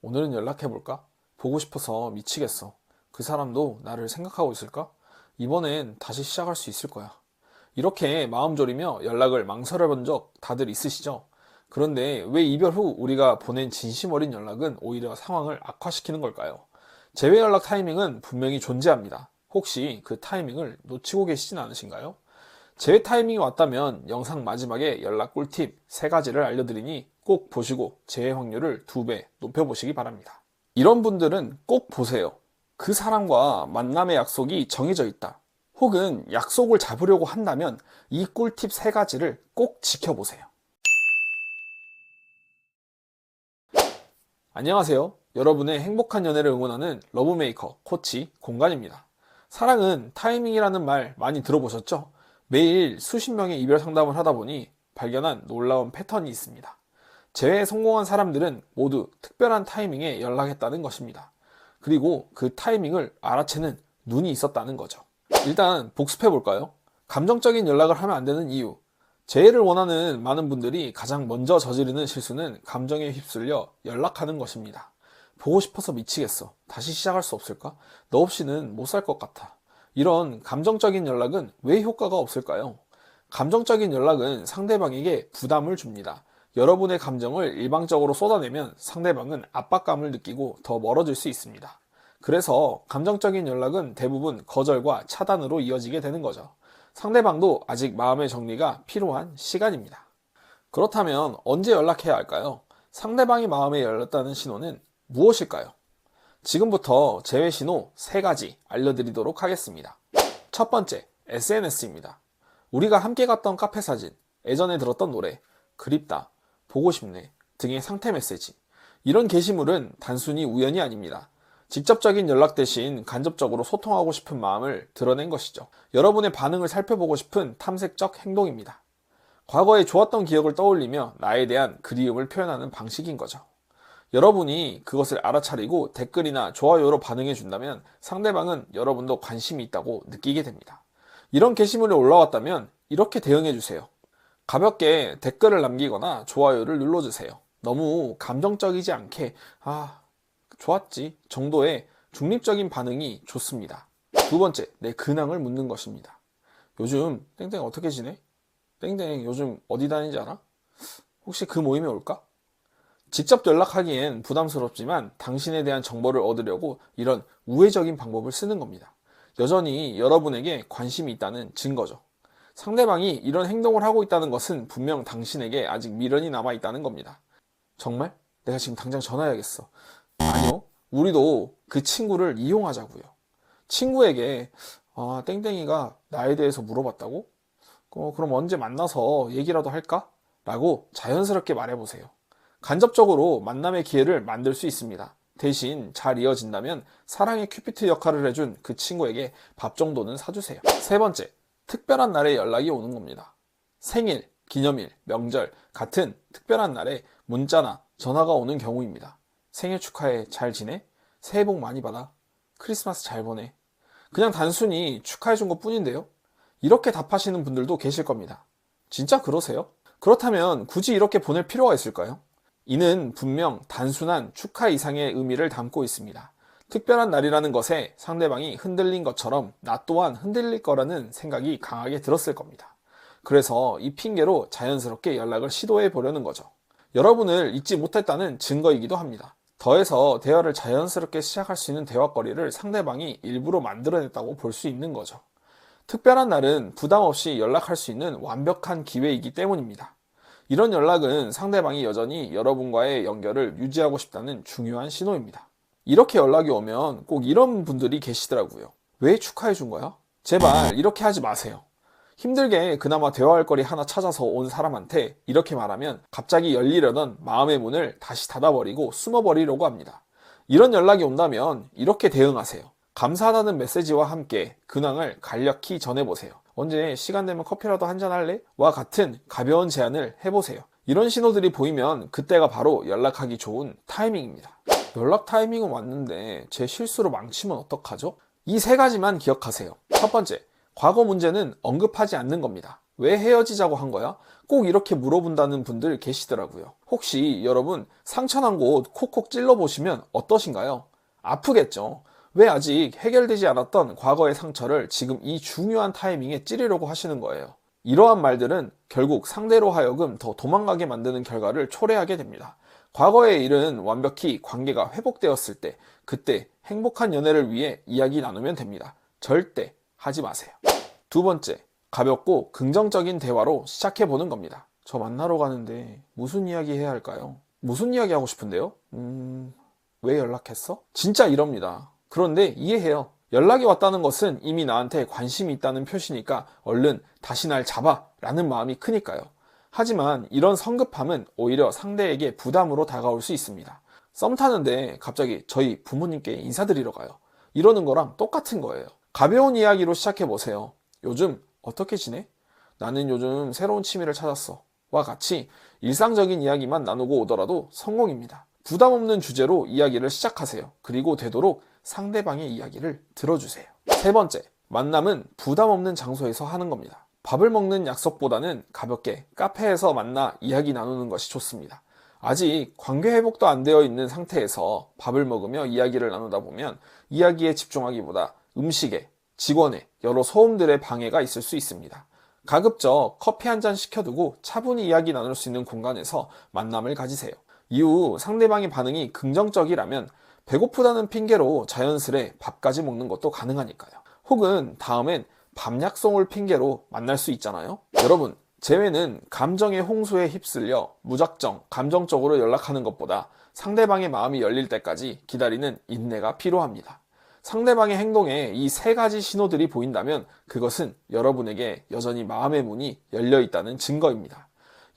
오늘은 연락해볼까? 보고 싶어서 미치겠어. 그 사람도 나를 생각하고 있을까? 이번엔 다시 시작할 수 있을 거야. 이렇게 마음 졸이며 연락을 망설여 본 적 다들 있으시죠? 그런데 왜 이별 후 우리가 보낸 진심 어린 연락은 오히려 상황을 악화시키는 걸까요? 재회 연락 타이밍은 분명히 존재합니다. 혹시 그 타이밍을 놓치고 계시진 않으신가요? 재회 타이밍이 왔다면 영상 마지막에 연락 꿀팁 3가지를 알려드리니 꼭 보시고 재회 확률을 2배 높여보시기 바랍니다. 이런 분들은 꼭 보세요. 그 사람과 만남의 약속이 정해져 있다. 혹은 약속을 잡으려고 한다면 이 꿀팁 3가지를 꼭 지켜보세요. 안녕하세요. 여러분의 행복한 연애를 응원하는 러브메이커 코치 공간입니다. 사랑은 타이밍이라는 말 많이 들어보셨죠? 매일 수십 명의 이별 상담을 하다 보니 발견한 놀라운 패턴이 있습니다. 재회에 성공한 사람들은 모두 특별한 타이밍에 연락했다는 것입니다. 그리고 그 타이밍을 알아채는 눈이 있었다는 거죠. 일단 복습해 볼까요? 감정적인 연락을 하면 안 되는 이유. 재회를 원하는 많은 분들이 가장 먼저 저지르는 실수는 감정에 휩쓸려 연락하는 것입니다. 보고 싶어서 미치겠어. 다시 시작할 수 없을까? 너 없이는 못 살 것 같아. 이런 감정적인 연락은 왜 효과가 없을까요? 감정적인 연락은 상대방에게 부담을 줍니다. 여러분의 감정을 일방적으로 쏟아내면 상대방은 압박감을 느끼고 더 멀어질 수 있습니다. 그래서 감정적인 연락은 대부분 거절과 차단으로 이어지게 되는 거죠. 상대방도 아직 마음의 정리가 필요한 시간입니다. 그렇다면 언제 연락해야 할까요? 상대방이 마음에 열렸다는 신호는 무엇일까요? 지금부터 제외 신호 3가지 알려드리도록 하겠습니다. 첫 번째, SNS입니다. 우리가 함께 갔던 카페 사진, 예전에 들었던 노래, 그립다, 보고 싶네 등의 상태 메시지. 이런 게시물은 단순히 우연이 아닙니다. 직접적인 연락 대신 간접적으로 소통하고 싶은 마음을 드러낸 것이죠. 여러분의 반응을 살펴보고 싶은 탐색적 행동입니다. 과거에 좋았던 기억을 떠올리며 나에 대한 그리움을 표현하는 방식인 거죠. 여러분이 그것을 알아차리고 댓글이나 좋아요로 반응해 준다면 상대방은 여러분도 관심이 있다고 느끼게 됩니다. 이런 게시물이 올라왔다면 이렇게 대응해 주세요. 가볍게 댓글을 남기거나 좋아요를 눌러주세요. 너무 감정적이지 않게 좋았지 정도의 중립적인 반응이 좋습니다. 두 번째, 내 근황을 묻는 것입니다. 요즘 땡땡 어떻게 지내? 땡땡 요즘 어디 다니는지 알아? 혹시 그 모임에 올까? 직접 연락하기엔 부담스럽지만 당신에 대한 정보를 얻으려고 이런 우회적인 방법을 쓰는 겁니다. 여전히 여러분에게 관심이 있다는 증거죠. 상대방이 이런 행동을 하고 있다는 것은 분명 당신에게 아직 미련이 남아 있다는 겁니다. 정말? 내가 지금 당장 전화해야겠어. 아니요. 우리도 그 친구를 이용하자고요. 친구에게 땡땡이가 나에 대해서 물어봤다고? 그럼 언제 만나서 얘기라도 할까? 라고 자연스럽게 말해보세요. 간접적으로 만남의 기회를 만들 수 있습니다. 대신 잘 이어진다면 사랑의 큐피트 역할을 해준 그 친구에게 밥 정도는 사주세요. 세 번째, 특별한 날에 연락이 오는 겁니다. 생일, 기념일, 명절 같은 특별한 날에 문자나 전화가 오는 경우입니다. 생일 축하해, 잘 지내? 새해 복 많이 받아? 크리스마스 잘 보내? 그냥 단순히 축하해준 것 뿐인데요. 이렇게 답하시는 분들도 계실 겁니다. 진짜 그러세요? 그렇다면 굳이 이렇게 보낼 필요가 있을까요? 이는 분명 단순한 축하 이상의 의미를 담고 있습니다. 특별한 날이라는 것에 상대방이 흔들린 것처럼 나 또한 흔들릴 거라는 생각이 강하게 들었을 겁니다. 그래서 이 핑계로 자연스럽게 연락을 시도해 보려는 거죠. 여러분을 잊지 못했다는 증거이기도 합니다. 더해서 대화를 자연스럽게 시작할 수 있는 대화거리를 상대방이 일부러 만들어냈다고 볼 수 있는 거죠. 특별한 날은 부담 없이 연락할 수 있는 완벽한 기회이기 때문입니다. 이런 연락은 상대방이 여전히 여러분과의 연결을 유지하고 싶다는 중요한 신호입니다. 이렇게 연락이 오면 꼭 이런 분들이 계시더라고요. 왜 축하해 준 거야? 제발 이렇게 하지 마세요. 힘들게 그나마 대화할 거리 하나 찾아서 온 사람한테 이렇게 말하면 갑자기 열리려던 마음의 문을 다시 닫아버리고 숨어버리려고 합니다. 이런 연락이 온다면 이렇게 대응하세요. 감사하다는 메시지와 함께 근황을 간략히 전해보세요. 언제 시간 되면 커피라도 한잔 할래? 와 같은 가벼운 제안을 해보세요. 이런 신호들이 보이면 그때가 바로 연락하기 좋은 타이밍입니다. 연락 타이밍은 왔는데 제 실수로 망치면 어떡하죠? 이 3가지만 기억하세요. 첫 번째, 과거 문제는 언급하지 않는 겁니다. 왜 헤어지자고 한 거야? 꼭 이렇게 물어본다는 분들 계시더라고요. 혹시 여러분 상처난 곳 콕콕 찔러보시면 어떠신가요? 아프겠죠? 왜 아직 해결되지 않았던 과거의 상처를 지금 이 중요한 타이밍에 찌르려고 하시는 거예요? 이러한 말들은 결국 상대로 하여금 더 도망가게 만드는 결과를 초래하게 됩니다. 과거의 일은 완벽히 관계가 회복되었을 때, 그때 행복한 연애를 위해 이야기 나누면 됩니다. 절대 하지 마세요. 두 번째, 가볍고 긍정적인 대화로 시작해보는 겁니다. 저 만나러 가는데 무슨 이야기 해야 할까요? 무슨 이야기 하고 싶은데요? 왜 연락했어? 진짜 이럽니다. 그런데 이해해요. 연락이 왔다는 것은 이미 나한테 관심이 있다는 표시니까 얼른 다시 날 잡아 라는 마음이 크니까요. 하지만 이런 성급함은 오히려 상대에게 부담으로 다가올 수 있습니다. 썸 타는데 갑자기 저희 부모님께 인사드리러 가요. 이러는 거랑 똑같은 거예요. 가벼운 이야기로 시작해보세요. 요즘 어떻게 지내? 나는 요즘 새로운 취미를 찾았어. 와 같이 일상적인 이야기만 나누고 오더라도 성공입니다. 부담 없는 주제로 이야기를 시작하세요. 그리고 되도록 상대방의 이야기를 들어주세요. 세 번째, 만남은 부담 없는 장소에서 하는 겁니다. 밥을 먹는 약속보다는 가볍게 카페에서 만나 이야기 나누는 것이 좋습니다. 아직 관계 회복도 안 되어 있는 상태에서 밥을 먹으며 이야기를 나누다 보면 이야기에 집중하기보다 음식에, 직원의 여러 소음들의 방해가 있을 수 있습니다. 가급적 커피 한 잔 시켜두고 차분히 이야기 나눌 수 있는 공간에서 만남을 가지세요. 이후 상대방의 반응이 긍정적이라면 배고프다는 핑계로 자연스레 밥까지 먹는 것도 가능하니까요. 혹은 다음엔 밥 약속을 핑계로 만날 수 있잖아요. 여러분, 재회는 감정의 홍수에 휩쓸려 무작정 감정적으로 연락하는 것보다 상대방의 마음이 열릴 때까지 기다리는 인내가 필요합니다. 상대방의 행동에 이 세 가지 신호들이 보인다면 그것은 여러분에게 여전히 마음의 문이 열려 있다는 증거입니다.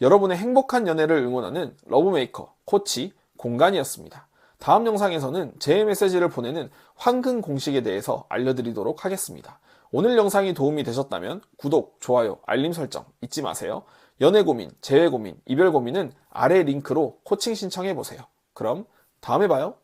여러분의 행복한 연애를 응원하는 러브메이커, 코치, 공간이었습니다. 다음 영상에서는 제 메시지를 보내는 황금 공식에 대해서 알려드리도록 하겠습니다. 오늘 영상이 도움이 되셨다면 구독, 좋아요, 알림 설정 잊지 마세요. 연애 고민, 재회 고민, 이별 고민은 아래 링크로 코칭 신청해보세요. 그럼 다음에 봐요.